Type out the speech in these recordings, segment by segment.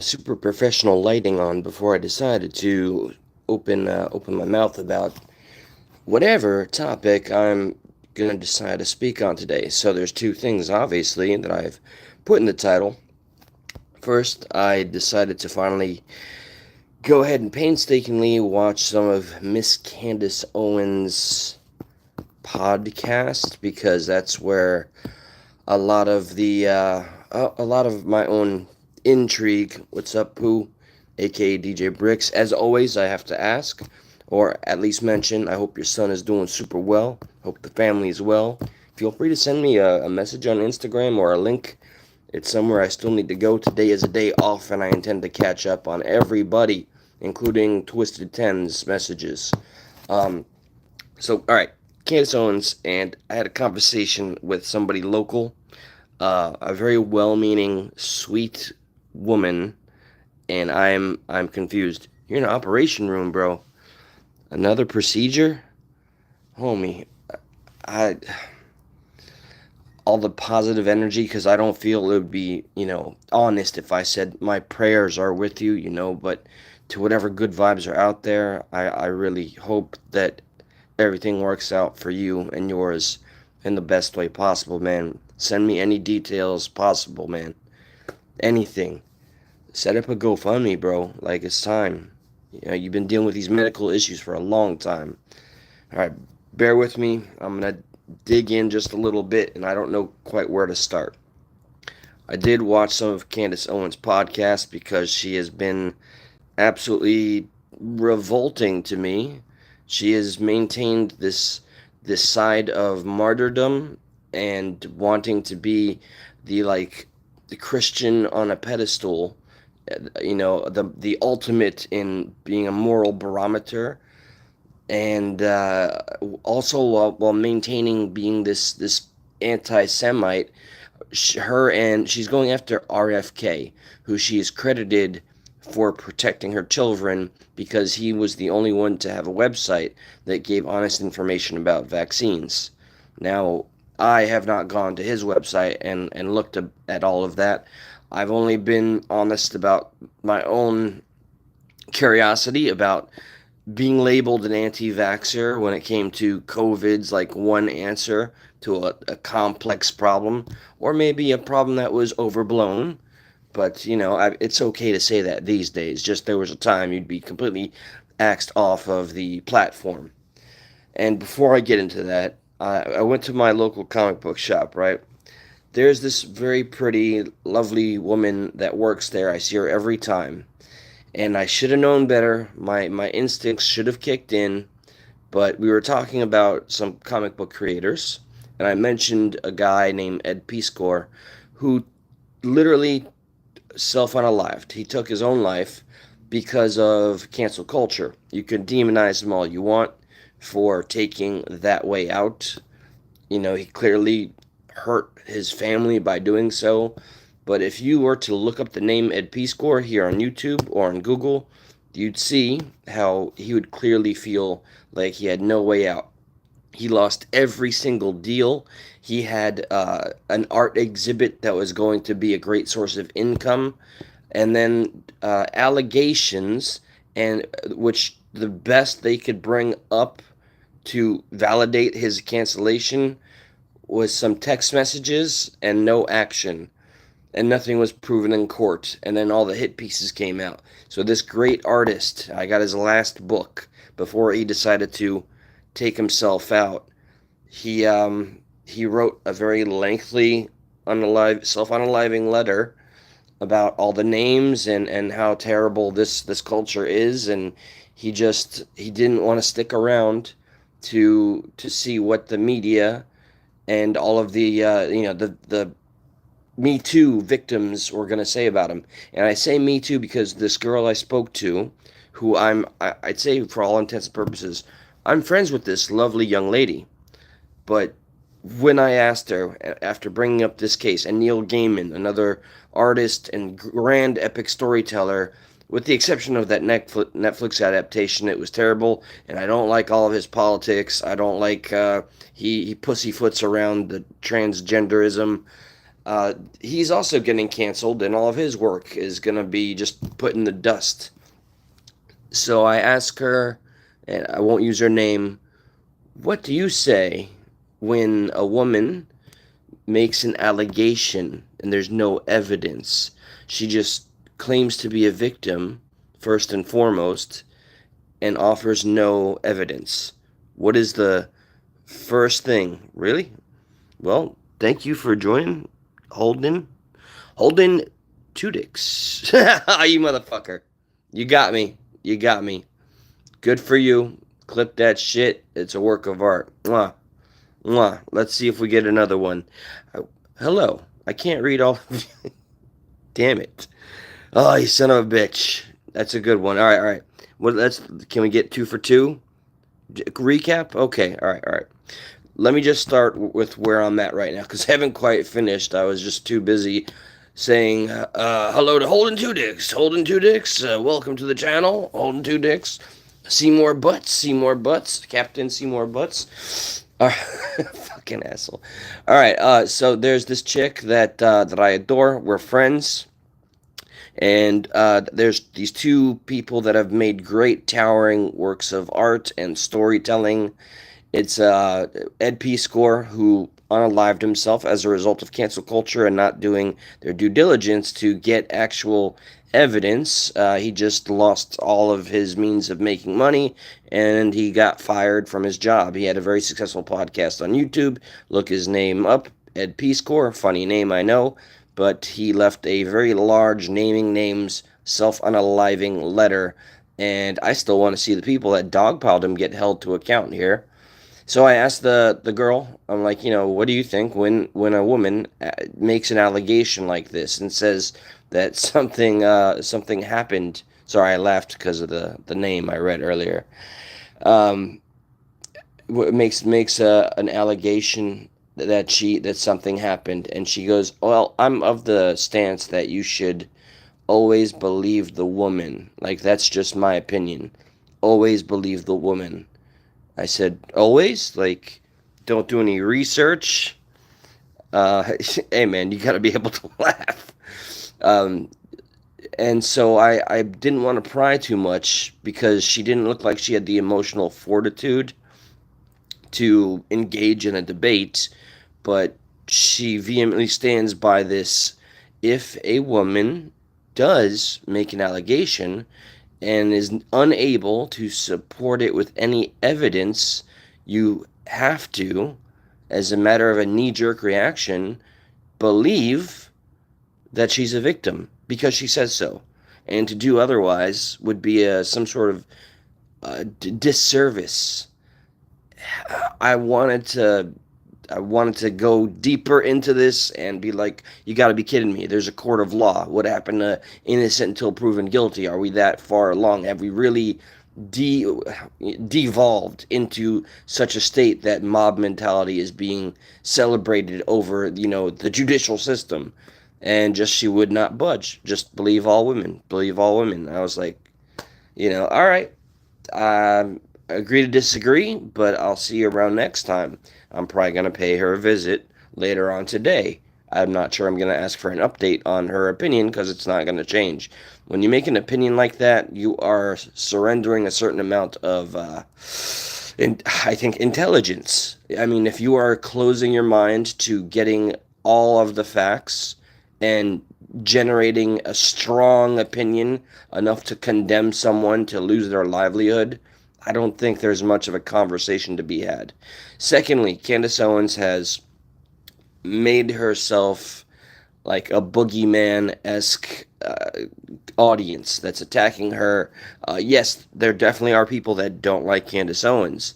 super professional lighting on before I decided to open my mouth about whatever topic I'm gonna decide to speak on today. So there's two things obviously that I've put in the title. First, I decided to finally go ahead and painstakingly watch some of Miss Candace Owens' podcast because that's where a lot of a lot of my own intrigue. What's up, Pooh? AKA DJ Bricks. As always, I have to ask, or at least mention, I hope your son is doing super well. Hope the family is well. Feel free to send me a message on Instagram or a link. It's somewhere I still need to go. Today is a day off, and I intend to catch up on everybody, including Twisted Ten's messages. Um, all right, Candace Owens, and I had a conversation with somebody local, a very well-meaning, sweet woman, and I'm confused. You're in an operation room, bro. Another procedure, homie. I all the positive energy because I don't feel it would be honest if I said my prayers are with you, But to whatever good vibes are out there, I really hope that everything works out for you and yours in the best way possible, man. Send me any details possible, man. Anything. Set up a GoFundMe, bro. Like, it's time. You've been dealing with these medical issues for a long time. All right, bear with me. I'm going to dig in just a little bit, and I don't know quite where to start. I did watch some of Candace Owens' podcast because she has been absolutely revolting to me. She has maintained this side of martyrdom and wanting to be the Christian on a pedestal, the ultimate in being a moral barometer, and also while maintaining being this anti-Semite. Her and she's going after RFK, who she is credited for protecting her children because he was the only one to have a website that gave honest information about vaccines. Now, I have not gone to his website and looked at all of that. I've only been honest about my own curiosity about being labeled an anti-vaxxer when it came to COVID's like one answer to a complex problem, or maybe a problem that was overblown. But it's okay to say that these days. Just there was a time you'd be completely axed off of the platform. And before I get into that, I went to my local comic book shop. Right, there's this very pretty, lovely woman that works there. I see her every time, and I should have known better. My instincts should have kicked in, but we were talking about some comic book creators, and I mentioned a guy named Ed Piscor who literally self-unalived. He took his own life because of cancel culture. You can demonize him all you want for taking that way out. He clearly hurt his family by doing so. But if you were to look up the name Ed Piscor here on YouTube or on Google, you'd see how he would clearly feel like he had no way out. He lost every single deal. He had an art exhibit that was going to be a great source of income, and then allegations, and which the best they could bring up to validate his cancellation was some text messages and no action, and nothing was proven in court. And then all the hit pieces came out. So this great artist, I got his last book before he decided to take himself out. He wrote a very lengthy self-unaliving letter about all the names and how terrible this culture is, and he didn't want to stick around to see what the media and all of the Me Too victims were going to say about him. And I say Me Too because this girl I spoke to, who I'd say for all intents and purposes, I'm friends with this lovely young lady. But when I asked her, after bringing up this case, and Neil Gaiman, another artist and grand epic storyteller, with the exception of that Netflix adaptation, it was terrible, and I don't like all of his politics. I don't like he pussyfoots around the transgenderism. He's also getting canceled, and all of his work is gonna be just put in the dust. So I ask her, and I won't use her name, what do you say when a woman makes an allegation and there's no evidence? She just claims to be a victim, first and foremost, and offers no evidence. What is the first thing? Really? Well, thank you for joining, Holden. Holden Tudix. You motherfucker. You got me. You got me. Good for you. Clip that shit. It's a work of art. Mwah. Mwah. Let's see if we get another one. Hello. I can't read all. Damn it. Oh, you son of a bitch. That's a good one. All right, all right. Well, can we get 2 for 2? Recap? Okay, all right, all right. Let me just start with where I'm at right now, because I haven't quite finished. I was just too busy saying hello to Holden Two Dicks. Holden Two Dicks, welcome to the channel. Holden Two Dicks. Seymour Butts, Seymour Butts, Captain Seymour Butts. Fucking asshole. All right, so there's this chick that I adore. We're friends. And there's these two people that have made great towering works of art and storytelling. It's Ed P. Score, who unalived himself as a result of cancel culture and not doing their due diligence to get actual evidence. He just lost all of his means of making money, and he got fired from his job. He had a very successful podcast on YouTube. Look his name up, Ed P. Score. Funny name, I know, but he left a very large naming names, self-unaliving letter, and I still want to see the people that dogpiled him get held to account here. So I asked the girl, I'm like, what do you think when a woman makes an allegation like this and says that something happened? Sorry, I laughed because of the name I read earlier. Um, makes an allegation that something happened, and she goes, "Well, I'm of the stance that you should always believe the woman. Like, that's just my opinion. Always believe the woman." I said, always? Like, don't do any research? Hey, man, you gotta be able to laugh. Um, and so I didn't want to pry too much because she didn't look like she had the emotional fortitude to engage in a debate, but she vehemently stands by this. If a woman does make an allegation and is unable to support it with any evidence, you have to, as a matter of a knee-jerk reaction, believe that she's a victim because she says so. And to do otherwise would be some sort of disservice. I wanted to go deeper into this and be like, you got to be kidding me. There's a court of law. What happened to innocent until proven guilty? Are we that far along? Have we really devolved into such a state that mob mentality is being celebrated over, the judicial system? And just she would not budge. Just believe all women. Believe all women. I was like, all right. Agree to disagree, but I'll see you around next time. I'm probably going to pay her a visit later on today. I'm not sure I'm going to ask for an update on her opinion because it's not going to change. When you make an opinion like that, you are surrendering a certain amount of, I think, intelligence. I mean, if you are closing your mind to getting all of the facts and generating a strong opinion enough to condemn someone to lose their livelihood, I don't think there's much of a conversation to be had. Secondly, Candace Owens has made herself like a boogeyman-esque audience that's attacking her. Yes, there definitely are people that don't like Candace Owens.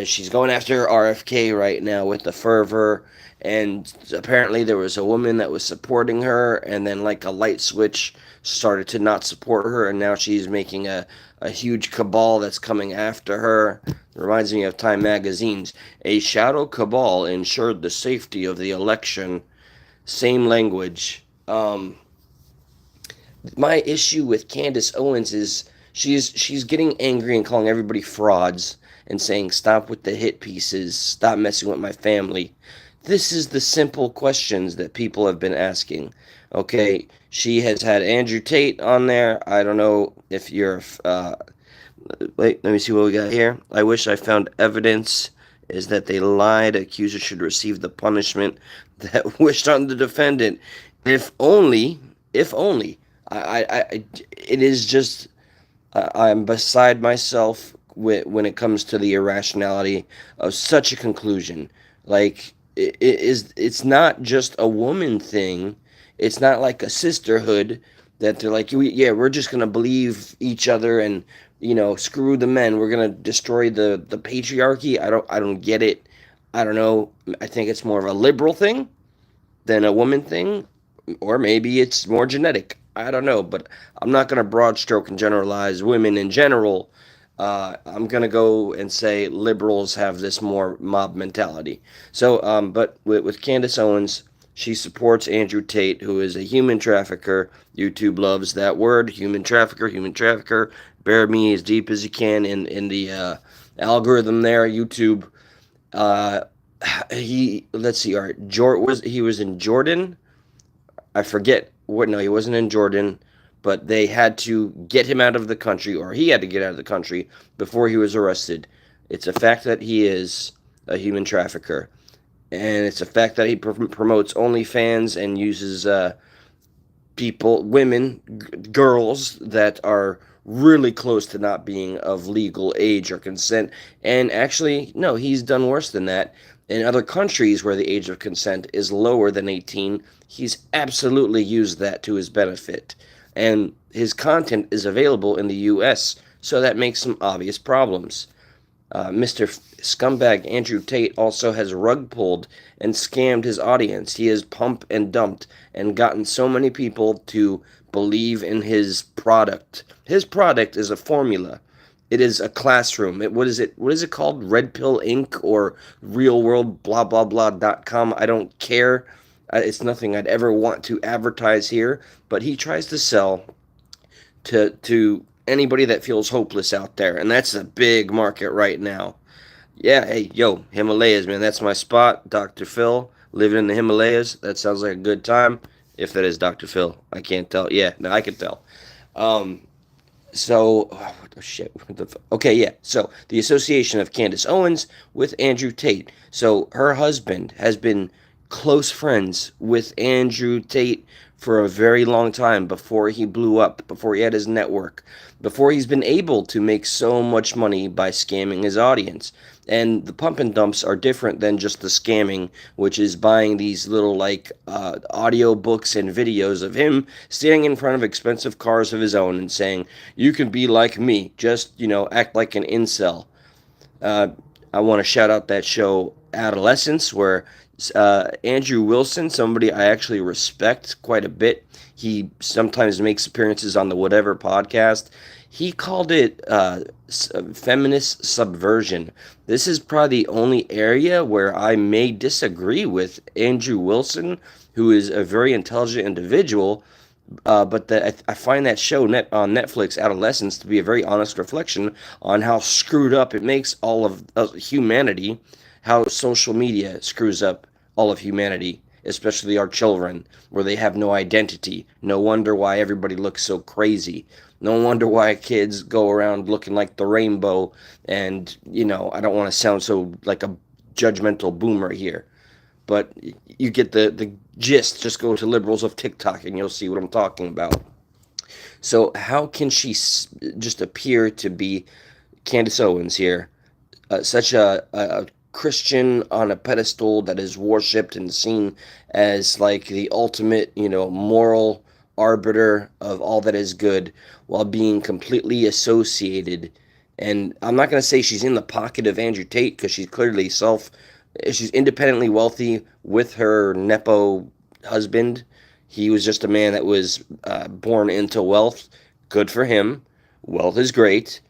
She's going after RFK right now with the fervor, and apparently there was a woman that was supporting her, and then like a light switch started to not support her, and now she's making a huge cabal that's coming after her. It reminds me of Time magazine's "A shadow cabal ensured the safety of the election." Same language. My issue with Candace Owens is she's getting angry and calling everybody frauds and saying, stop with the hit pieces, stop messing with my family. This is the simple questions that people have been asking. Okay, she has had Andrew Tate on there. I don't know if you're. Wait, let me see what we got here. I wish I found evidence is that they lied. Accuser should receive the punishment that wished on the defendant. If only, if only. It is just I'm beside myself when it comes to the irrationality of such a conclusion. Like it's not just a woman thing. It's not like a sisterhood that they're like, yeah, we're just gonna believe each other and screw the men. We're gonna destroy the patriarchy. I don't get it. I don't know. I think it's more of a liberal thing than a woman thing, or maybe it's more genetic. I don't know, but I'm not going to broad stroke and generalize women in general. I'm going to go and say liberals have this more mob mentality. So, but with Candace Owens, she supports Andrew Tate, who is a human trafficker. YouTube loves that word, human trafficker, human trafficker. Bear me as deep as you can in the algorithm there, YouTube. Uh, he let's see, all right, he was in Jordan. I forget what. No, he wasn't in Jordan, but they had to get him out of the country, or he had to get out of the country before he was arrested. It's a fact that he is a human trafficker, and it's a fact that he promotes OnlyFans and uses people, women, girls that are really close to not being of legal age or consent. And actually, no, he's done worse than that. In other countries where the age of consent is lower than 18, he's absolutely used that to his benefit. And his content is available in the US, so that makes some obvious problems. Mr. Scumbag Andrew Tate also has rug pulled and scammed his audience. He has pumped and dumped and gotten so many people to believe in his product. His product is a formula. It is a classroom. What is it? What is it called? Red Pill Inc. or Real World blah blah blah.com. I don't care. It's nothing I'd ever want to advertise here. But he tries to sell to anybody that feels hopeless out there, and that's a big market right now. Yeah, hey, yo, Himalayas, man, that's my spot. Dr. Phil, living in the Himalayas. That sounds like a good time. If that is Dr. Phil, I can't tell. Yeah, no, I can tell. Um, so, oh, shit. Okay, yeah. So, the association of Candace Owens with Andrew Tate. So, her husband has been close friends with Andrew Tate for a very long time before he blew up, before he had his network, before he's been able to make so much money by scamming his audience. And the pump and dumps are different than just the scamming, which is buying these little like audio books and videos of him standing in front of expensive cars of his own and saying, "You can be like me, just act like an incel." Uh, I want to shout out that show Adolescence, where Andrew Wilson, somebody I actually respect quite a bit, he sometimes makes appearances on the Whatever podcast. He called it feminist subversion. This is probably the only area where I may disagree with Andrew Wilson, who is a very intelligent individual, but I find that show on Netflix, Adolescence, to be a very honest reflection on how screwed up it makes all of humanity, how social media screws up all of humanity, especially our children, where they have no identity. No wonder why everybody looks so crazy. No wonder why kids go around looking like the rainbow. And, I don't want to sound so like a judgmental boomer here, but you get the gist. Just go to liberals of TikTok and you'll see what I'm talking about. So how can she just appear to be Candace Owens here, such a Christian on a pedestal that is worshipped and seen as like the ultimate, moral arbiter of all that is good, while being completely associated? And I'm not going to say she's in the pocket of Andrew Tate, because she's independently wealthy with her nepo husband. He was just a man that was born into wealth. Good for him. Wealth is great.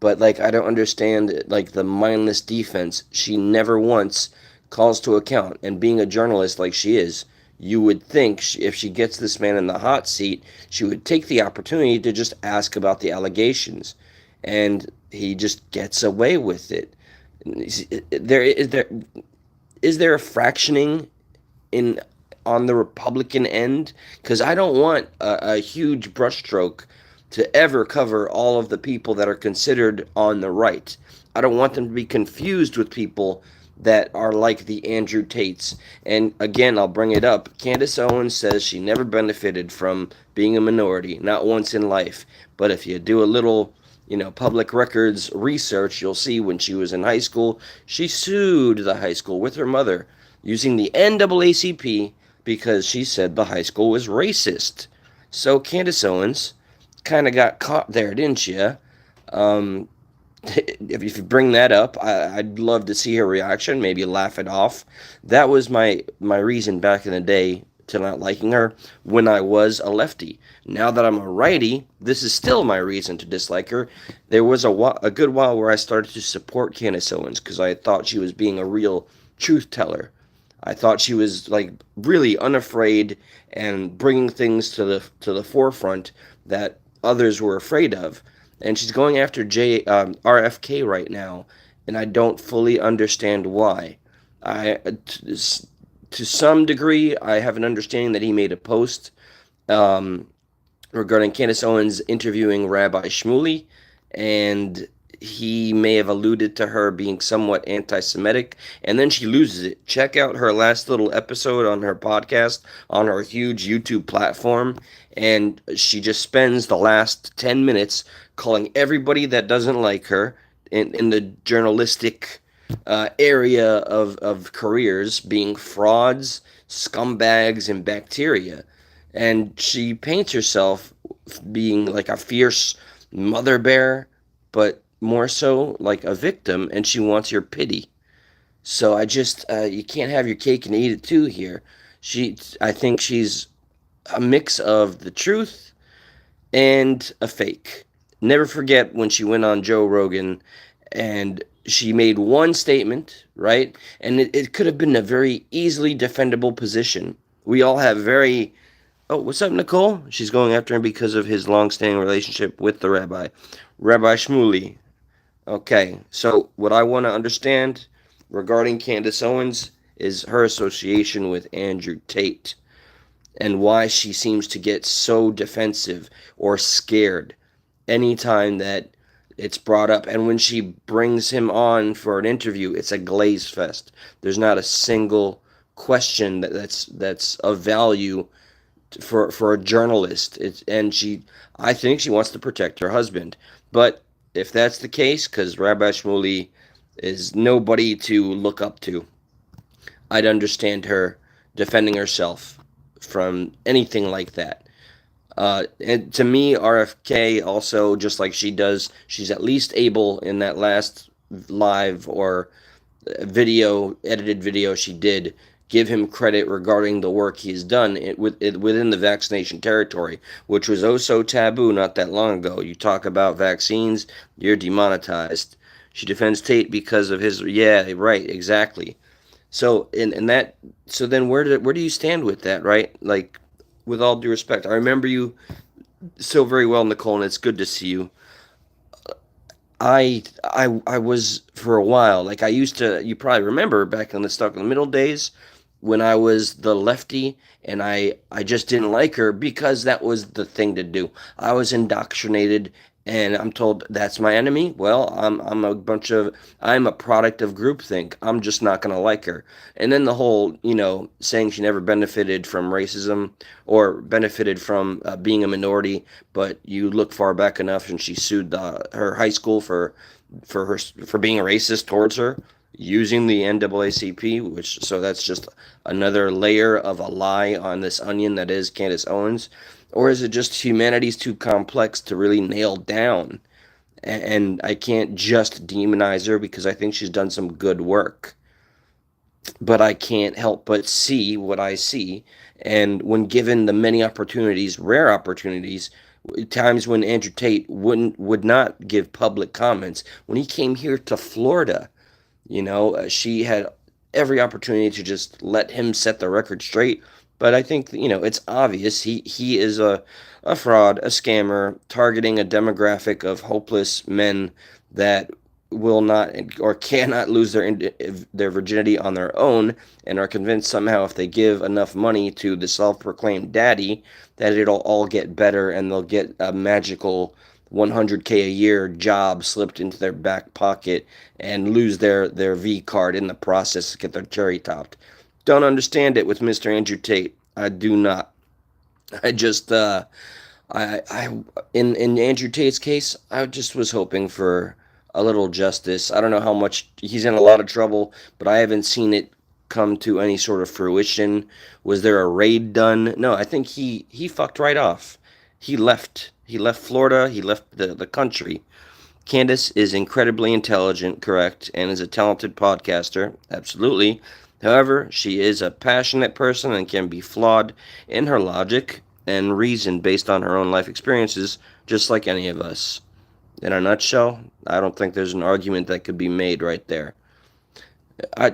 But like, I don't understand like the mindless defense. She never once calls to account. And being a journalist like she is, you would think if she gets this man in the hot seat, she would take the opportunity to just ask about the allegations. And he just gets away with it. There is there a fractioning in on the Republican end? Because I don't want a huge brushstroke to ever cover all of the people that are considered on the right. I don't want them to be confused with people that are like the Andrew Tates. And again, I'll bring it up. Candace Owens says she never benefited from being a minority, not once in life. But if you do a little, public records research, you'll see when she was in high school, she sued the high school with her mother using the NAACP because she said the high school was racist. So Candace Owens kind of got caught there, didn't you? Um, if you bring that up, I'd love to see her reaction. Maybe laugh it off. That was my reason back in the day to not liking her when I was a lefty. Now that I'm a righty, this is still my reason to dislike her. There was a good while where I started to support Candace Owens because I thought she was being a real truth teller. I thought she was like really unafraid and bringing things to the forefront that others were afraid of. And she's going after RFK right now, and I don't fully understand why. I to some degree I have an understanding that he made a post um, regarding Candace Owens interviewing Rabbi Shmuley, and he may have alluded to her being somewhat anti-Semitic, and then she loses it. Check out her last little episode on her podcast on her huge YouTube platform, and she just spends the last 10 minutes calling everybody that doesn't like her in the journalistic area of careers being frauds, scumbags, and bacteria. And she paints herself being like a fierce mother bear, but more so like a victim, and she wants your pity. So I just you can't have your cake and eat it too here. I think she's a mix of the truth and a fake. Never forget when she went on Joe Rogan and she made one statement, right? And it could have been a very easily defendable position. We all have very. Oh, what's up, Nicole? She's going after him because of his long-standing relationship with the rabbi. Rabbi Shmuley. Okay, so what I want to understand regarding Candace Owens is her association with Andrew Tate and why she seems to get so defensive or scared anytime that it's brought up. And when she brings him on for an interview, it's a glaze fest. There's not a single question that's of value for a journalist. I think she wants to protect her husband. But if that's the case, because Rabbi Shmuley is nobody to look up to, I'd understand her defending herself from anything like that. And to me, RFK also, just like she does, she's at least able in that last live or edited video she did, give him credit regarding the work he's done within the vaccination territory, which was oh so taboo not that long ago. You talk about vaccines, you're demonetized. She defends Tate because of his, yeah, right, exactly. So in that, so then where do you stand with that, right? Like, with all due respect, I remember you so very well, Nicole, and it's good to see you. I was for a while, like I used to, you probably remember back in the Stuck in the Middle days when I was the lefty and I just didn't like her because that was the thing to do. I was indoctrinated and I'm told that's my enemy. Well, I'm a product of groupthink. I'm just not gonna like her. And then the whole, saying she never benefited from racism or benefited from being a minority, but you look far back enough and she sued her high school for being racist towards her using the NAACP, so that's just another layer of a lie on this onion that is Candace Owens. Or is it just humanity's too complex to really nail down? And I can't just demonize her because I think she's done some good work. But I can't help but see what I see. And when given the many opportunities, rare opportunities, times when Andrew Tate would not give public comments, when he came here to Florida, she had every opportunity to just let him set the record straight. But I think, it's obvious he is a fraud, a scammer, targeting a demographic of hopeless men that will not or cannot lose their virginity on their own, and are convinced somehow if they give enough money to the self-proclaimed daddy that it'll all get better and they'll get a magical 100K a year job slipped into their back pocket and lose their V card in the process, get their cherry topped. Don't understand it with Mr. Andrew Tate. I do not. I just I in Andrew Tate's case, I just was hoping for a little justice. I don't know how much he's in a lot of trouble, but I haven't seen it come to any sort of fruition. Was there a raid done? No, I think he fucked right off. He left. He left Florida. He left the country. Candace is incredibly intelligent, correct, and is a talented podcaster, absolutely. However, she is a passionate person and can be flawed in her logic and reason based on her own life experiences, just like any of us. In a nutshell, I don't think there's an argument that could be made right there.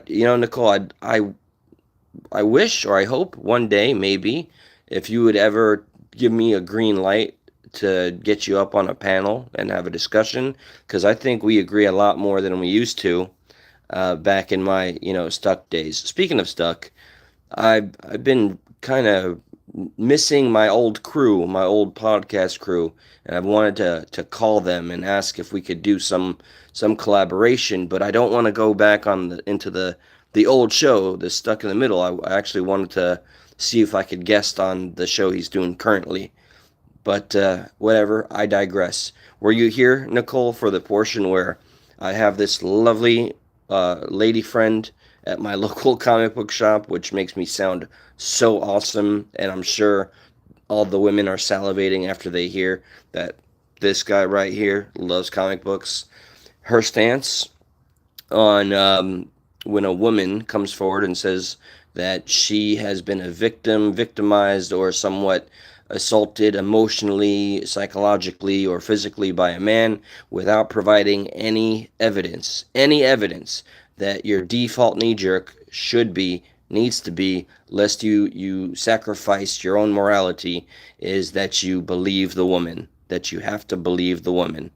Nicole, I wish or I hope one day, maybe, if you would ever give me a green light to get you up on a panel and have a discussion, because I think we agree a lot more than we used to back in my, stuck days. Speaking of stuck, I've been kind of missing my old crew, my old podcast crew, and I've wanted to call them and ask if we could do some collaboration, but I don't want to go back into the old show, the Stuck in the Middle. I actually wanted to see if I could guest on the show he's doing currently. But whatever, I digress. Were you here, Nicole, for the portion where I have this lovely lady friend at my local comic book shop, which makes me sound so awesome, and I'm sure all the women are salivating after they hear that this guy right here loves comic books. Her stance on when a woman comes forward and says that she has been a victim, victimized, or somewhat assaulted emotionally, psychologically, or physically by a man without providing any evidence that your default knee jerk needs to be, lest you sacrifice your own morality, is that you believe the woman, that you have to believe the woman.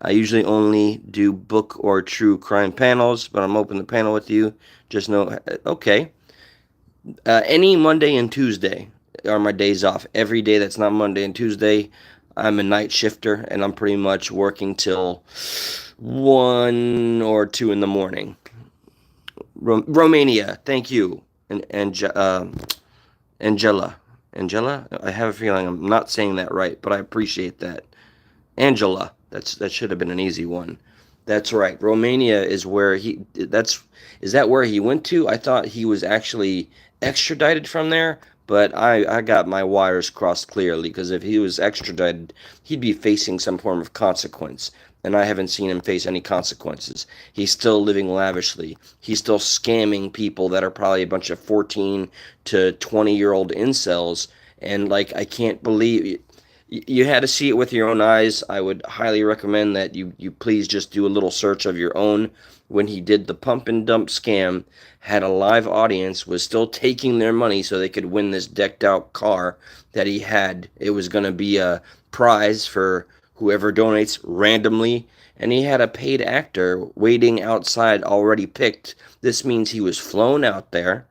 I usually only do book or true crime panels, but I'm open to panel with you. Just know, okay. Any Monday and Tuesday are my days off. Every day that's not Monday and Tuesday, I'm a night shifter, and I'm pretty much working till 1 or 2 in the morning. Romania, thank you. And Angela. Angela? I have a feeling I'm not saying that right, but I appreciate that. Angela. That should have been an easy one. That's right. Romania is where is that where he went to? I thought he was actually extradited from there, but I got my wires crossed clearly, because if he was extradited, he'd be facing some form of consequence, and I haven't seen him face any consequences. He's still living lavishly. He's still scamming people that are probably a bunch of 14 to 20-year-old incels, and like, I can't believe you had to see it with your own eyes. I would highly recommend that you please just do a little search of your own. When he did the pump and dump scam, had a live audience, was still taking their money so they could win this decked out car that he had. It was going to be a prize for whoever donates randomly, and he had a paid actor waiting outside already picked. This means he was flown out there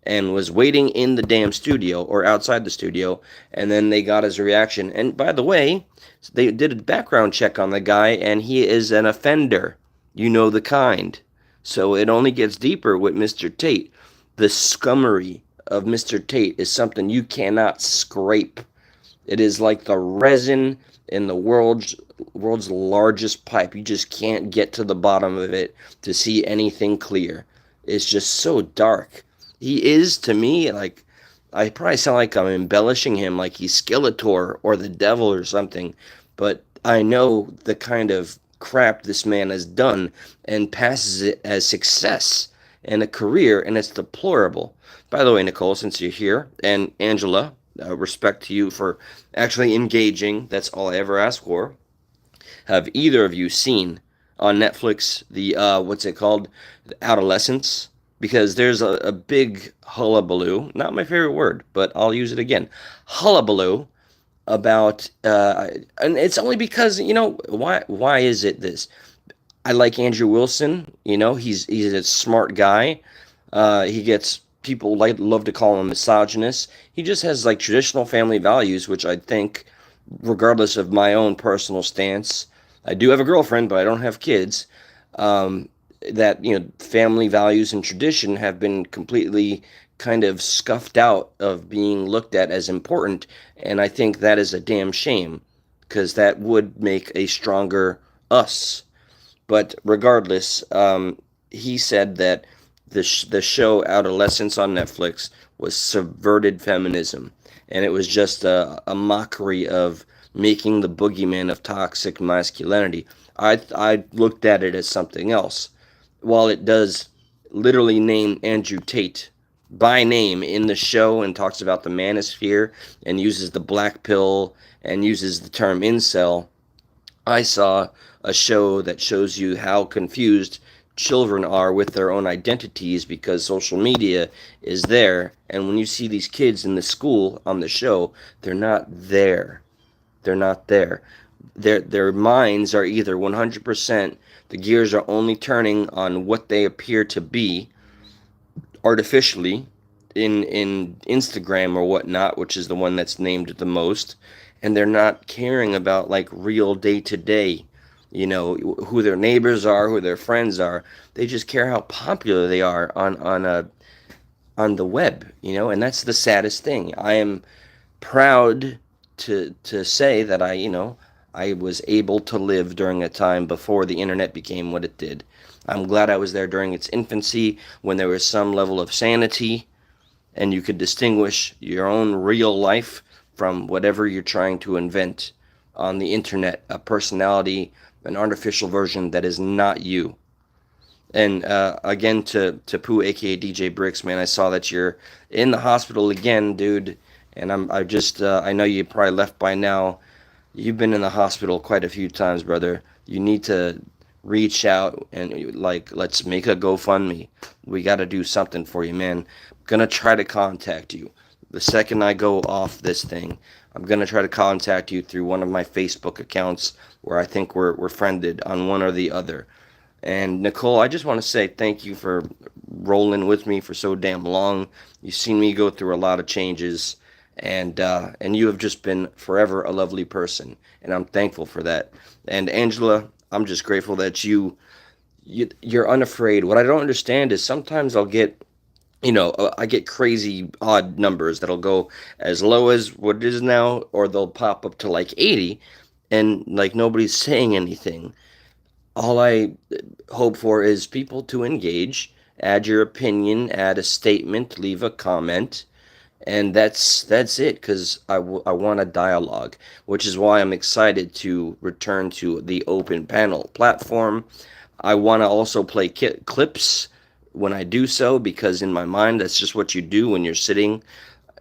and was waiting in the damn studio or outside the studio, and then they got his reaction. And by the way, they did a background check on the guy, and he is an offender. You know the kind. So it only gets deeper with Mr. Tate. The scummery of Mr. Tate is something you cannot scrape. It is like the resin in the world's largest pipe. You just can't get to the bottom of it to see anything clear. It's just so dark. He is, to me, like, I probably sound like I'm embellishing him, like he's Skeletor or the devil or something, but I know the kind of crap this man has done and passes it as success and a career, and it's deplorable. By the way, Nicole, since you're here, and Angela, respect to you for actually engaging. That's all I ever ask for. Have either of you seen on Netflix the, what's it called, Adolescence? Because there's a big hullabaloo, not my favorite word, but I'll use it again, hullabaloo about, and it's only because, why is it this? I like Andrew Wilson. He's a smart guy. He gets people love to call him misogynist. He just has like traditional family values, which I think, regardless of my own personal stance, I do have a girlfriend, but I don't have kids. Um, that family values and tradition have been completely kind of scuffed out of being looked at as important, and I think that is a damn shame because that would make a stronger us. But regardless, he said that the show Adolescence on Netflix was subverted feminism, and it was just a mockery of making the boogeyman of toxic masculinity. I looked at it as something else. While it does literally name Andrew Tate by name in the show and talks about the manosphere and uses the black pill and uses the term incel, I saw a show that shows you how confused children are with their own identities because social media is there. And when you see these kids in the school on the show, they're not there. They're not there. Their minds are either 100%, the gears are only turning on what they appear to be artificially in Instagram or whatnot, which is the one that's named the most, and they're not caring about like real day to day, who their neighbors are, who their friends are. They just care how popular they are on the web, and that's the saddest thing. I am proud to say that I was able to live during a time before the internet became what it did. I'm glad I was there during its infancy when there was some level of sanity and you could distinguish your own real life from whatever you're trying to invent on the internet, a personality, an artificial version that is not you. And again, to Pooh, aka DJ Bricks, man, I saw that you're in the hospital again, dude. And I know you probably left by now. You've been in the hospital quite a few times, brother. You need to reach out and like let's make a GoFundMe. We got to do something for you, man. I'm gonna try to contact you. The second I go off this thing, I'm gonna try to contact you through one of my Facebook accounts where I think we're friended on one or the other. And Nicole, I just want to say thank you for rolling with me for so damn long. You've seen me go through a lot of changes, and you have just been forever a lovely person, and I'm thankful for that. And Angela, I'm just grateful that you're unafraid. What I don't understand is sometimes I get crazy odd numbers that'll go as low as what it is now, or they'll pop up to like 80, and like nobody's saying anything. All I hope for is people to engage, add your opinion, add a statement, leave a comment, and that's it. Because I want a dialogue, which is why I'm excited to return to the open panel platform. I want to also play clips when I do so, because in my mind that's just what you do when you're sitting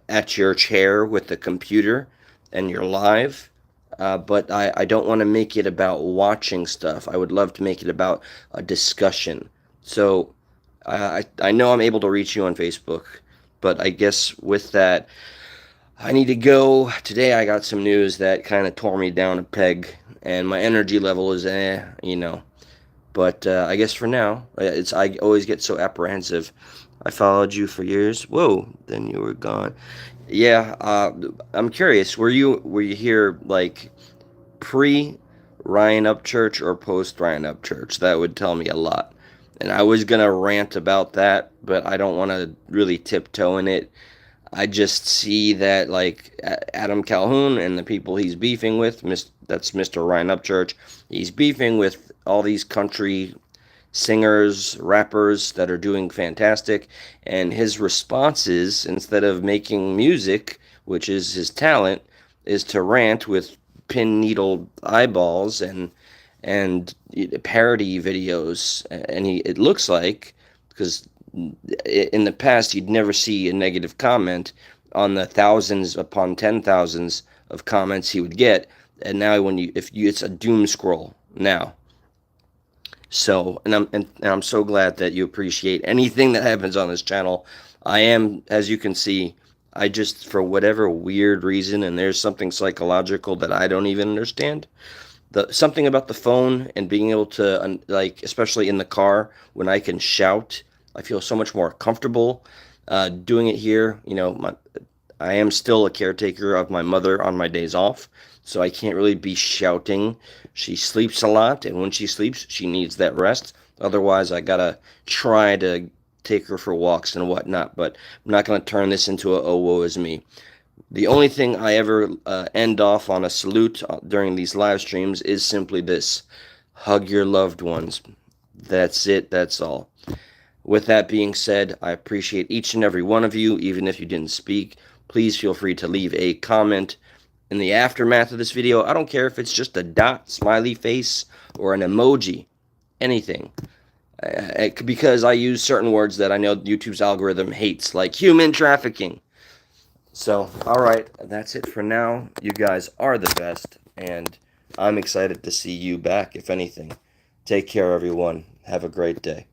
at your chair with the computer and you're live. But I don't want to make it about watching stuff. I would love to make it about a discussion. So I know I'm able to reach you on Facebook, but I guess with that, I need to go. Today I got some news that kind of tore me down a peg, and my energy level is But I guess for now, I always get so apprehensive. I followed you for years. Whoa, then you were gone. Yeah, I'm curious. Were you here like pre Ryan Upchurch or post Ryan Upchurch? That would tell me a lot. And I was gonna rant about that, but I don't want to really tiptoe in it. I just see that like Adam Calhoun and the people he's beefing with, that's Mr. Ryan Upchurch. He's beefing with all these country singers, rappers that are doing fantastic, and his responses, instead of making music, which is his talent, is to rant with pin needle eyeballs and parody videos. And it looks like, because in the past you'd never see a negative comment on the thousands upon ten thousands of comments he would get, and now it's a doom scroll now. So, and I'm so glad that you appreciate anything that happens on this channel. I am, as you can see, I just, for whatever weird reason, and there's something psychological that I don't even understand, the something about the phone and being able to like, especially in the car when I can shout, I feel so much more comfortable doing it here. I am still a caretaker of my mother on my days off, so I can't really be shouting. She sleeps a lot, and when she sleeps, she needs that rest. Otherwise, I gotta try to take her for walks and whatnot, but I'm not gonna turn this into a oh woe is me. The only thing I ever end off on a salute during these live streams is simply this: hug your loved ones. That's it, that's all. With that being said, I appreciate each and every one of you, even if you didn't speak. Please feel free to leave a comment in the aftermath of this video. I don't care if it's just a dot, smiley face, or an emoji, anything. Because I use certain words that I know YouTube's algorithm hates, like human trafficking. So, alright, that's it for now. You guys are the best, and I'm excited to see you back, if anything. Take care, everyone. Have a great day.